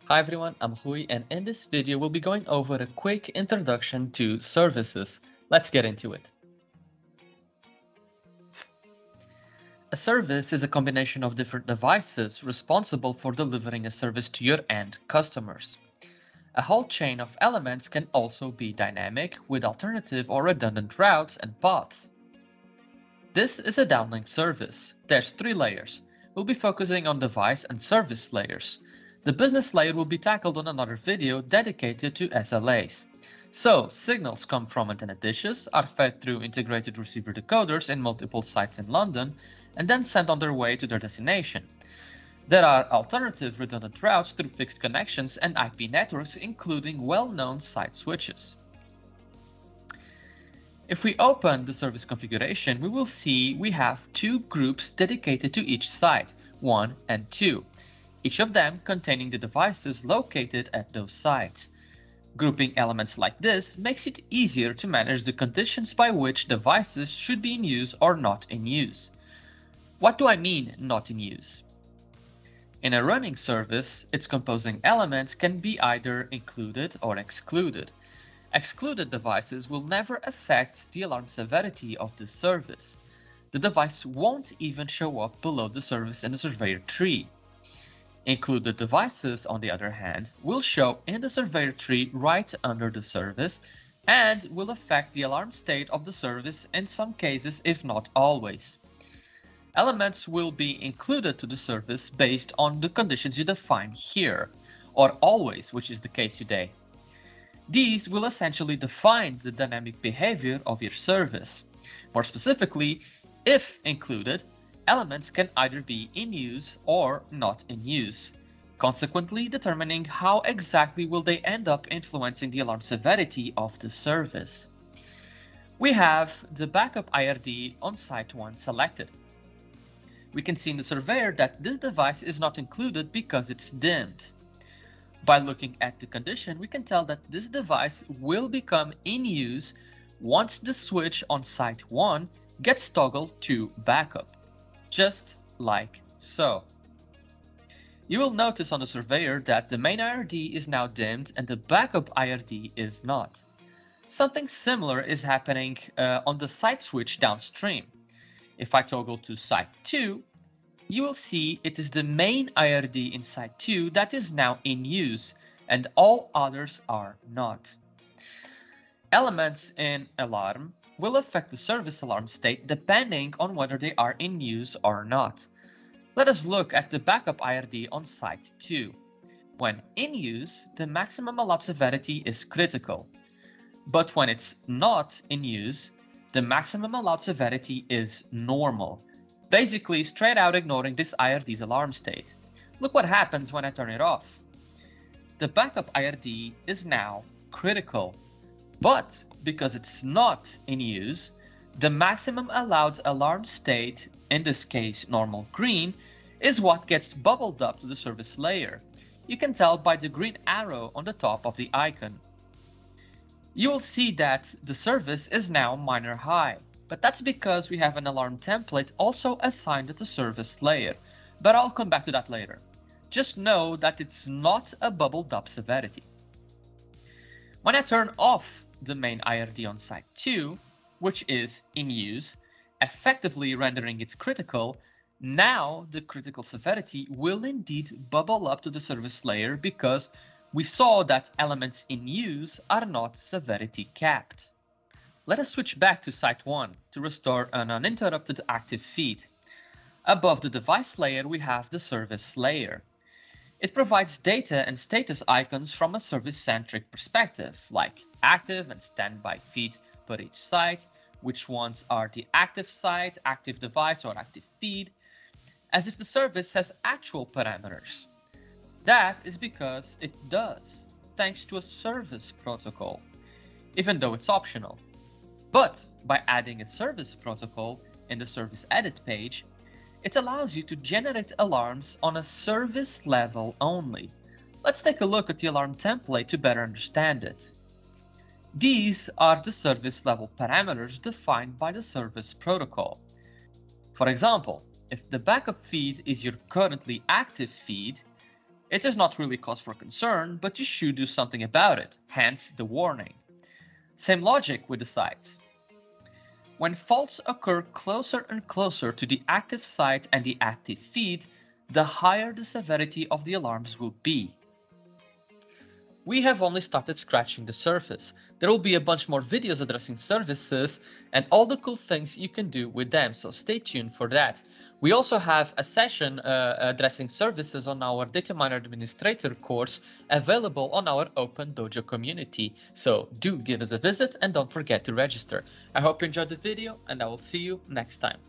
Hi everyone, I'm Hui, and in this video we'll be going over a quick introduction to services. Let's get into it. A service is a combination of different devices responsible for delivering a service to your end customers. A whole chain of elements can also be dynamic with alternative or redundant routes and paths. This is a downlink service. There's three layers. We'll be focusing on device and service layers. The business layer will be tackled on another video dedicated to SLAs. So, signals come from antenna dishes, are fed through integrated receiver decoders in multiple sites in London, and then sent on their way to their destination. There are alternative redundant routes through fixed connections and IP networks, including well-known site switches. If we open the service configuration, we will see we have two groups dedicated to each site, 1 and 2, each of them containing the devices located at those sites. Grouping elements like this makes it easier to manage the conditions by which devices should be in use or not in use. What do I mean not in use? In a running service, its composing elements can be either included or excluded. Excluded devices will never affect the alarm severity of the service. The device won't even show up below the service in the surveyor tree. Included devices, on the other hand, will show in the surveyor tree right under the service and will affect the alarm state of the service in some cases, if not always. Elements will be included to the service based on the conditions you define here, or always, which is the case today. These will essentially define the dynamic behavior of your service. More specifically, if included, elements can either be in use or not in use, consequently determining how exactly will they end up influencing the alarm severity of the service. We have the backup IRD on site 1 selected. We can see in the surveyor that this device is not included because it's dimmed. By looking at the condition, we can tell that this device will become in use once the switch on site 1 gets toggled to backup, just like so. You will notice on the surveyor that the main IRD is now dimmed and the backup IRD is not. Something similar is happening on the site switch downstream. If I toggle to site 2, you will see it is the main IRD in site 2 that is now in use, and all others are not. Elements in alarm will affect the service alarm state depending on whether they are in use or not. Let us look at the backup IRD on site 2. When in use, the maximum allowed severity is critical. But when it's not in use, the maximum allowed severity is normal. Basically, straight out ignoring this IRD's alarm state. Look what happens when I turn it off. The backup IRD is now critical, but because it's not in use, the maximum allowed alarm state, in this case normal green, is what gets bubbled up to the service layer. You can tell by the green arrow on the top of the icon. You will see that the service is now minor high, but that's because we have an alarm template also assigned at the service layer, but I'll come back to that later. Just know that it's not a bubbled up severity. When I turn off the main IRD on site 2, which is in use, effectively rendering it critical, now the critical severity will indeed bubble up to the service layer because we saw that elements in use are not severity capped. Let us switch back to site 1 to restore an uninterrupted active feed. Above the device layer, we have the service layer. It provides data and status icons from a service-centric perspective, like active and standby feed per each site, which ones are the active site, active device, or active feed, as if the service has actual parameters. That is because it does, thanks to a service protocol, even though it's optional. But by adding a service protocol in the service edit page, it allows you to generate alarms on a service level only. Let's take a look at the alarm template to better understand it. These are the service level parameters defined by the service protocol. For example, if the backup feed is your currently active feed, It is not really cause for concern, but you should do something about it, hence the warning. Same logic with the sites. When faults occur closer and closer to the active site and the active feed, the higher the severity of the alarms will be. We have only started scratching the surface. There will be a bunch more videos addressing services and all the cool things you can do with them, so stay tuned for that. We also have a session addressing services on our DataMiner Administrator course available on our Open Dojo community, so do give us a visit and don't forget to register. I hope you enjoyed the video and I will see you next time.